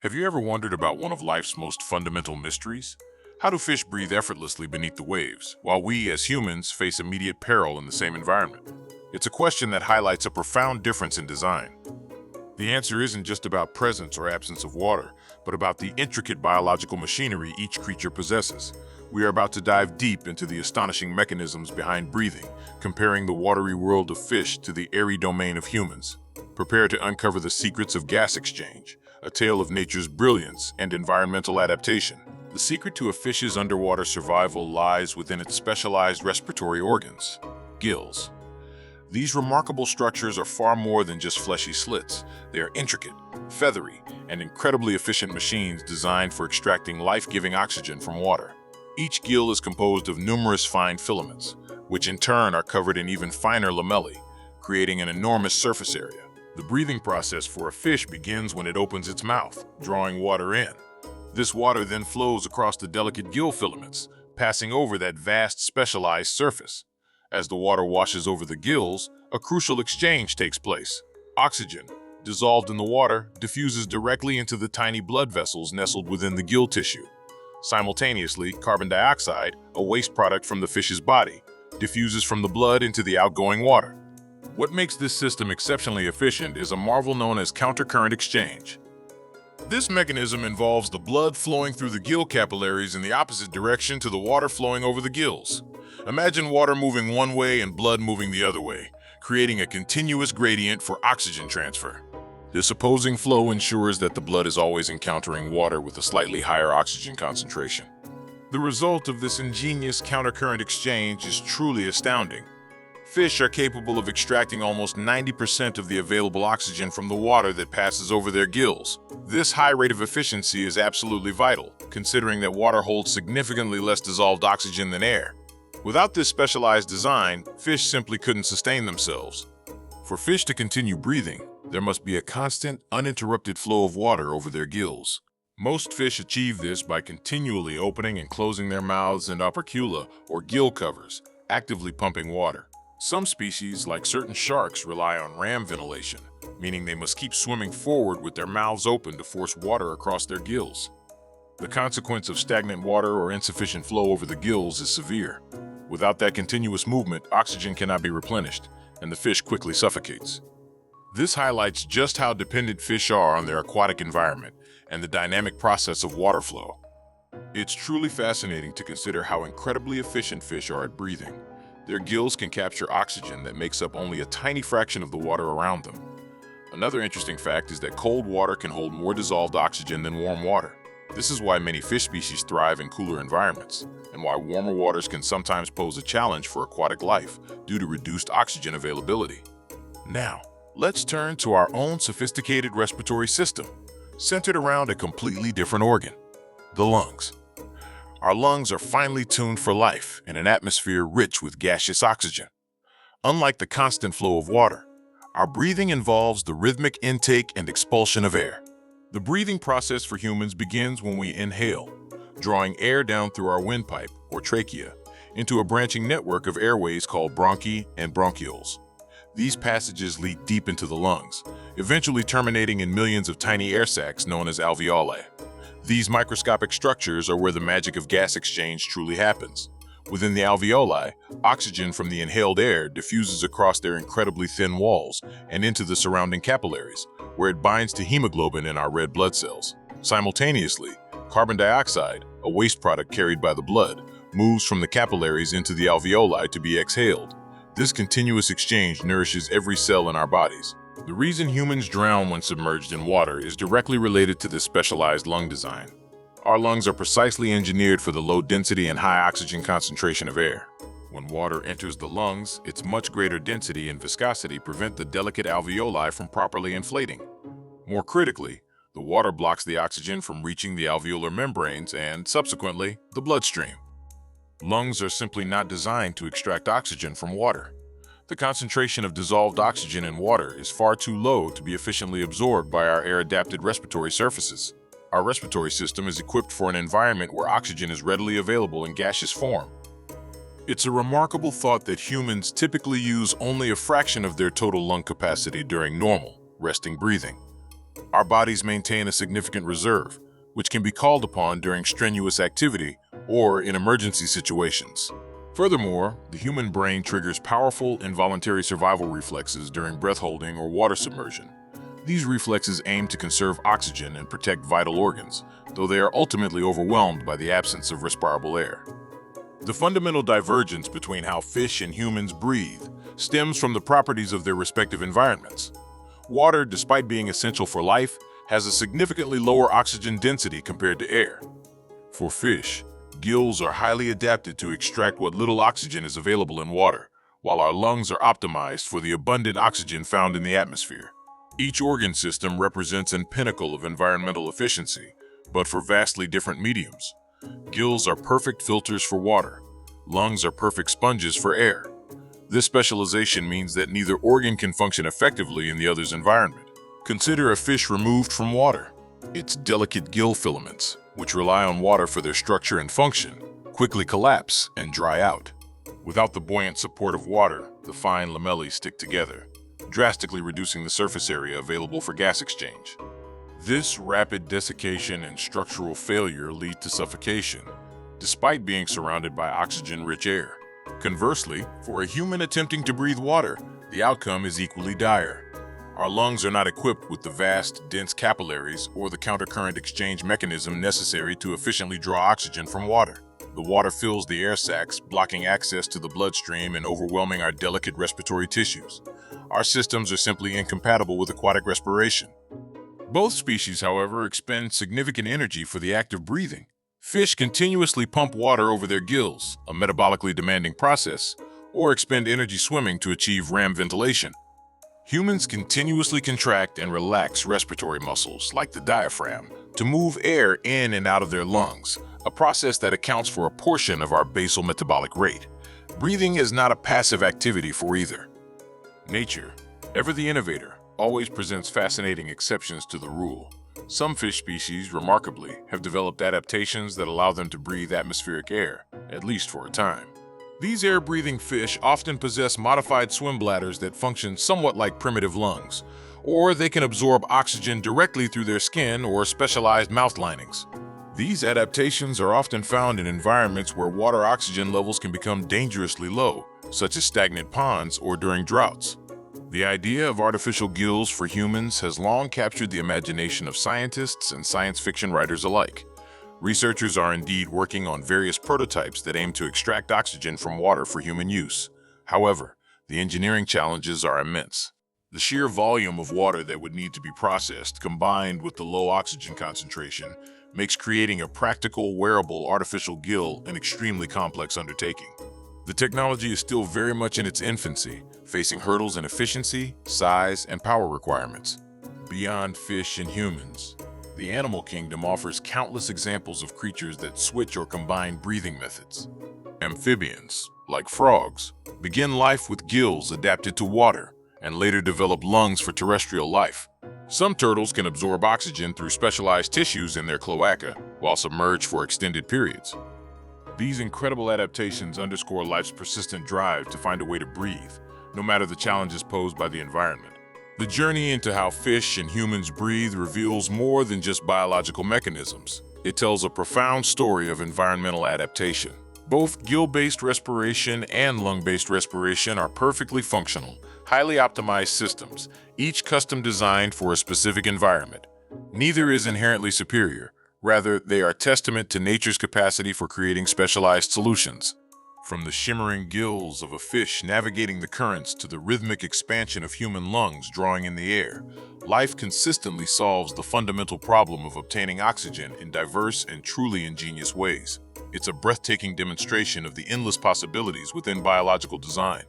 Have you ever wondered about one of life's most fundamental mysteries? How do fish breathe effortlessly beneath the waves, while we, as humans, face immediate peril in the same environment? It's a question that highlights a profound difference in design. The answer isn't just about presence or absence of water, but about the intricate biological machinery each creature possesses. We are about to dive deep into the astonishing mechanisms behind breathing, comparing the watery world of fish to the airy domain of humans. Prepare to uncover the secrets of gas exchange, a tale of nature's brilliance and environmental adaptation. The secret to a fish's underwater survival lies within its specialized respiratory organs, gills. These remarkable structures are far more than just fleshy slits. They are intricate, feathery, and incredibly efficient machines designed for extracting life-giving oxygen from water. Each gill is composed of numerous fine filaments, which in turn are covered in even finer lamellae, creating an enormous surface area. The breathing process for a fish begins when it opens its mouth, drawing water in. This water then flows across the delicate gill filaments, passing over that vast specialized surface. As the water washes over the gills, a crucial exchange takes place. Oxygen, dissolved in the water, diffuses directly into the tiny blood vessels nestled within the gill tissue. Simultaneously, carbon dioxide, a waste product from the fish's body, diffuses from the blood into the outgoing water. What makes this system exceptionally efficient is a marvel known as countercurrent exchange. This mechanism involves the blood flowing through the gill capillaries in the opposite direction to the water flowing over the gills. Imagine water moving one way and blood moving the other way, creating a continuous gradient for oxygen transfer. This opposing flow ensures that the blood is always encountering water with a slightly higher oxygen concentration. The result of this ingenious countercurrent exchange is truly astounding. Fish are capable of extracting almost 90% of the available oxygen from the water that passes over their gills. This high rate of efficiency is absolutely vital, considering that water holds significantly less dissolved oxygen than air. Without this specialized design, fish simply couldn't sustain themselves. For fish to continue breathing, there must be a constant, uninterrupted flow of water over their gills. Most fish achieve this by continually opening and closing their mouths and opercula, or gill covers, actively pumping water. Some species, like certain sharks, rely on ram ventilation, meaning they must keep swimming forward with their mouths open to force water across their gills. The consequence of stagnant water or insufficient flow over the gills is severe. Without that continuous movement, oxygen cannot be replenished, and the fish quickly suffocates. This highlights just how dependent fish are on their aquatic environment and the dynamic process of water flow. It's truly fascinating to consider how incredibly efficient fish are at breathing. Their gills can capture oxygen that makes up only a tiny fraction of the water around them. Another interesting fact is that cold water can hold more dissolved oxygen than warm water. This is why many fish species thrive in cooler environments, and why warmer waters can sometimes pose a challenge for aquatic life due to reduced oxygen availability. Now, let's turn to our own sophisticated respiratory system, centered around a completely different organ: the lungs. Our lungs are finely tuned for life in an atmosphere rich with gaseous oxygen. Unlike the constant flow of water, our breathing involves the rhythmic intake and expulsion of air. The breathing process for humans begins when we inhale, drawing air down through our windpipe, or trachea, into a branching network of airways called bronchi and bronchioles. These passages lead deep into the lungs, eventually terminating in millions of tiny air sacs known as alveoli. These microscopic structures are where the magic of gas exchange truly happens. Within the alveoli, oxygen from the inhaled air diffuses across their incredibly thin walls and into the surrounding capillaries, where it binds to hemoglobin in our red blood cells. Simultaneously, carbon dioxide, a waste product carried by the blood, moves from the capillaries into the alveoli to be exhaled. This continuous exchange nourishes every cell in our bodies. The reason humans drown when submerged in water is directly related to this specialized lung design. Our lungs are precisely engineered for the low density and high oxygen concentration of air. When water enters the lungs, its much greater density and viscosity prevent the delicate alveoli from properly inflating. More critically, the water blocks the oxygen from reaching the alveolar membranes and, subsequently, the bloodstream. Lungs are simply not designed to extract oxygen from water. The concentration of dissolved oxygen in water is far too low to be efficiently absorbed by our air-adapted respiratory surfaces. Our respiratory system is equipped for an environment where oxygen is readily available in gaseous form. It's a remarkable thought that humans typically use only a fraction of their total lung capacity during normal, resting breathing. Our bodies maintain a significant reserve, which can be called upon during strenuous activity or in emergency situations. Furthermore, the human brain triggers powerful involuntary survival reflexes during breath holding or water submersion. These reflexes aim to conserve oxygen and protect vital organs, though they are ultimately overwhelmed by the absence of respirable air. The fundamental divergence between how fish and humans breathe stems from the properties of their respective environments. Water, despite being essential for life, has a significantly lower oxygen density compared to air. For fish, gills are highly adapted to extract what little oxygen is available in water, while our lungs are optimized for the abundant oxygen found in the atmosphere. Each organ system represents a pinnacle of environmental efficiency, but for vastly different mediums. Gills are perfect filters for water. Lungs are perfect sponges for air. This specialization means that neither organ can function effectively in the other's environment. Consider a fish removed from water. Its delicate gill filaments, which rely on water for their structure and function, quickly collapse and dry out. Without the buoyant support of water, the fine lamellae stick together, drastically reducing the surface area available for gas exchange. This rapid desiccation and structural failure lead to suffocation, despite being surrounded by oxygen-rich air. Conversely, for a human attempting to breathe water, the outcome is equally dire. Our lungs are not equipped with the vast, dense capillaries or the countercurrent exchange mechanism necessary to efficiently draw oxygen from water. The water fills the air sacs, blocking access to the bloodstream and overwhelming our delicate respiratory tissues. Our systems are simply incompatible with aquatic respiration. Both species, however, expend significant energy for the act of breathing. Fish continuously pump water over their gills, a metabolically demanding process, or expend energy swimming to achieve ram ventilation. Humans continuously contract and relax respiratory muscles, like the diaphragm, to move air in and out of their lungs, a process that accounts for a portion of our basal metabolic rate. Breathing is not a passive activity for either. Nature, ever the innovator, always presents fascinating exceptions to the rule. Some fish species, remarkably, have developed adaptations that allow them to breathe atmospheric air, at least for a time. These air-breathing fish often possess modified swim bladders that function somewhat like primitive lungs, or they can absorb oxygen directly through their skin or specialized mouth linings. These adaptations are often found in environments where water oxygen levels can become dangerously low, such as stagnant ponds or during droughts. The idea of artificial gills for humans has long captured the imagination of scientists and science fiction writers alike. Researchers are indeed working on various prototypes that aim to extract oxygen from water for human use. However, the engineering challenges are immense. The sheer volume of water that would need to be processed, combined with the low oxygen concentration, makes creating a practical, wearable artificial gill an extremely complex undertaking. The technology is still very much in its infancy, facing hurdles in efficiency, size, and power requirements. Beyond fish and humans, the animal kingdom offers countless examples of creatures that switch or combine breathing methods. Amphibians, like frogs, begin life with gills adapted to water and later develop lungs for terrestrial life. Some turtles can absorb oxygen through specialized tissues in their cloaca while submerged for extended periods. These incredible adaptations underscore life's persistent drive to find a way to breathe, no matter the challenges posed by the environment. The journey into how fish and humans breathe reveals more than just biological mechanisms. It tells a profound story of environmental adaptation. Both gill-based respiration and lung-based respiration are perfectly functional, highly optimized systems, each custom designed for a specific environment. Neither is inherently superior. Rather, they are testament to nature's capacity for creating specialized solutions. From the shimmering gills of a fish navigating the currents to the rhythmic expansion of human lungs drawing in the air, life consistently solves the fundamental problem of obtaining oxygen in diverse and truly ingenious ways. It's a breathtaking demonstration of the endless possibilities within biological design.